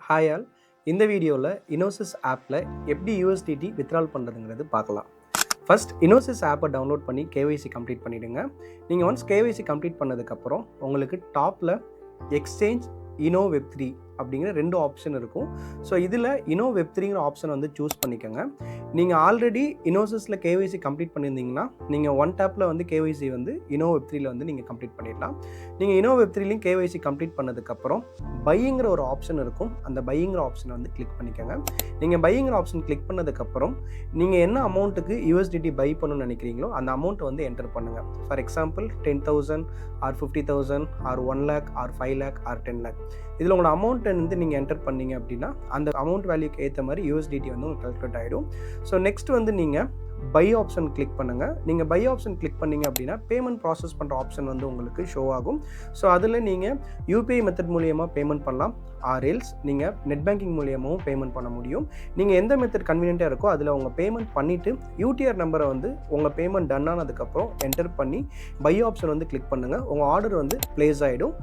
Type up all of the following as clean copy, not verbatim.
Hi all. இந்த வீடியோவில் இனோசிஸ் ஆப்பில் எப்படி யூஎஸ்டிடி வித்ட்ரால் பண்ணுறதுங்கிறது பார்க்கலாம். ஃபர்ஸ்ட் இனோசிஸ் ஆப்பை டவுன்லோட் பண்ணி கேஒய்சி கம்ப்ளீட் பண்ணிவிடுங்க. நீங்கள் ஒன்ஸ் கேஒய்சி கம்ப்ளீட் பண்ணதுக்கப்புறம் உங்களுக்கு டாப்பில் எக்ஸ்சேஞ்ச் இனோ வெப்3 அப்படிங்கிற 2 ஆப்ஷன் இருக்கும். ஸோ இதில் இனோ வெப்3ங்கிற ஆப்ஷன் வந்து சூஸ் பண்ணிக்கோங்க. நீங்கள் ஆல்ரெடி இனோசிஸில் கேஒய்சி கம்ப்ளீட் பண்ணியிருந்தீங்கன்னா நீங்கள் ஒன் டேப்பில் வந்து கேஒய்சி வந்து இனோ வெப்3ல வந்து நீங்கள் கம்ப்ளீட் பண்ணிடலாம். நீங்கள் இனோ வெப்3லையும் கேஒய்சி கம்ப்ளீட் பண்ணதுக்கப்புறம் பையிங்கிற ஒரு ஆப்ஷன் இருக்கும். அந்த பையிங்கிற ஆப்ஷனை வந்து கிளிக் பண்ணிக்கோங்க. நீங்கள் பையிங்கிற ஆப்ஷன் கிளிக் பண்ணதுக்கப்புறம் நீங்கள் என்ன அமௌண்ட்டுக்கு யூஎஸ்டிடி பை பண்ணணும்னு நினைக்கிறீங்களோ அந்த அமௌண்ட்டை வந்து என்டர் பண்ணுங்கள். For example 10,000 or 50,000 or 1 lakh or 5 lakh or 10 lakh. இதில் உங்களோட அமௌண்ட்டை வந்து நீங்கள் என்டர் பண்ணீங்க அப்படின்னா அந்த அமௌண்ட் வேல்யூக்கு ஏற்ற மாதிரி யூஎஸ்டிடி வந்து உங்களுக்கு கால்குலேட் ஆகிடும். ஸோ நெக்ஸ்ட் வந்து நீங்கள் பை ஆப்ஷன் கிளிக் பண்ணுங்கள். நீங்கள் பை ஆப்ஷன் கிளிக் பண்ணிங்க அப்படின்னா பேமெண்ட் ப்ராசஸ் பண்ணுற ஆப்ஷன் வந்து உங்களுக்கு ஷோ ஆகும். ஸோ அதில் நீங்கள் யூபிஐ மெத்தட் மூலியமாக பேமெண்ட் பண்ணலாம், ஆர்எல்ஸ் நீங்கள் நெட் பேங்கிங் மூலியமாகவும் பேமெண்ட் பண்ண முடியும். நீங்கள் எந்த மெத்தட் கன்வீனியண்ட்டாக இருக்கோ அதில் உங்கள் பேமெண்ட் பண்ணிவிட்டு யூடிஆர் நம்பரை வந்து உங்கள் பேமெண்ட் டன் ஆனதுக்கப்புறம் என்டர் பண்ணி பை ஆப்ஷன் வந்து கிளிக் பண்ணுங்கள். உங்கள் ஆர்டர் வந்து ப்ளேஸ் ஆகிடும்.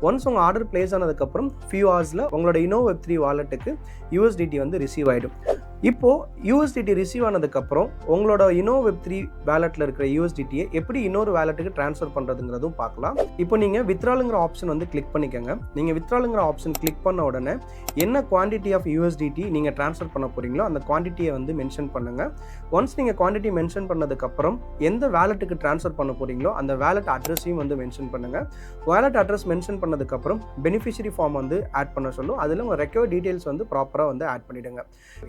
ஒன்ஸ் உங்கள் ஆர்டர் ப்ளேஸ் ஆனதுக்கப்புறம் ஃபியூ ஹவர்ஸில் உங்களோட இனோ வெப்3 வாலெட்டுக்கு யூஎஸ்டிடி வந்து ரிசீவ் ஆகிடும். இப்போது யூஎஸ்டிடி ரிசீவ் ஆனதுக்கப்புறம் உங்களோட இனோ வெப்3 வேலெட்டில் இருக்கிற யூஎஸ்டிடியை எப்படி இன்னொரு வேலெட்டுக்கு ட்ரான்ஸ்ஃபர் பண்ணுறதுங்கிறதும் பார்க்கலாம். இப்போ நீங்கள் வித்ட்ராலுங்கிற ஆப்ஷன் வந்து கிளிக் பண்ணிக்கோங்க. நீங்கள் வித்ட்ராலுங்கிற ஆப்ஷன் கிளிக் பண்ண உடனே என்ன குவான்டிட்டி ஆஃப் யூஎஸ்டிடி நீங்கள் ட்ரான்ஸ்ஃபர் பண்ண போகிறீங்களோ அந்த குவான்டிட்டியை வந்து மென்ஷன் பண்ணுங்கள். ஒன்ஸ் நீங்கள் குவான்டிட்டி மென்ஷன் பண்ணதுக்கப்புறம் எந்த வேலெட்டுக்கு ட்ரான்ஸ்ஃபர் பண்ண போகிறீங்களோ அந்த வேலெட் அட்ரஸையும் வந்து மென்ஷன் பண்ணுங்கள். வேலெட் அட்ரஸ் மென்ஷன் பண்ணதுக்கப்புறம் பெனிஃபிஷரி ஃபார்ம் வந்து ஆட் பண்ண சொல்லும். அதில் உங்கள் ரெக்வயர்ட் டீட்டெயில்ஸ் வந்து ப்ராப்பராக வந்து ஆட் பண்ணிவிடுங்க.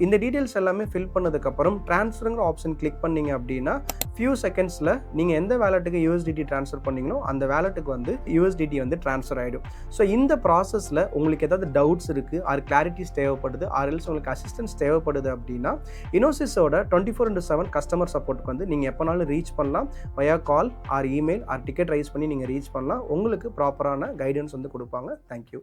இந்த டீட்டெயில்ஸ் எல்லாமே ஃபில் பண்ணதுக்கப்புறம் ட்ரான்ஸ்ஃபருங்கிற ஆப்ஷன் கிளிக் பண்ணீங்க அப்படின்னா ஃபியூ செகண்ட்ஸில் நீங்கள் எந்த வேலெட்டுக்கு யூஎஸ்டிடி ட்ரான்ஸ்ஃபர் பண்ணீங்களோ அந்த வேலெட்டுக்கு வந்து யூஎஸ்டிடி வந்து ட்ரான்ஸ்ஃபர் ஆகிடும். ஸோ இந்த ப்ராசஸில் உங்களுக்கு ஏதாவது டவுட்ஸ் இருக்குது, ஆர் கிளாரிட்டிஸ் தேவைப்படுது, ஆர் எல்ஸ் உங்களுக்கு அசிஸ்டன்ஸ் தேவைப்படுது அப்படின்னா இனோசிஸோட 24/7 கஸ்டமர் சப்போர்ட்டுக்கு வந்து நீங்கள் எப்போனாலும் ரீச் பண்ணலாம். Via call or email or ticket raise பண்ணி நீங்கள் ரீச் பண்ணலாம். உங்களுக்கு ப்ராப்பரான கைடன்ஸ் வந்து கொடுப்பாங்க. தேங்க்யூ.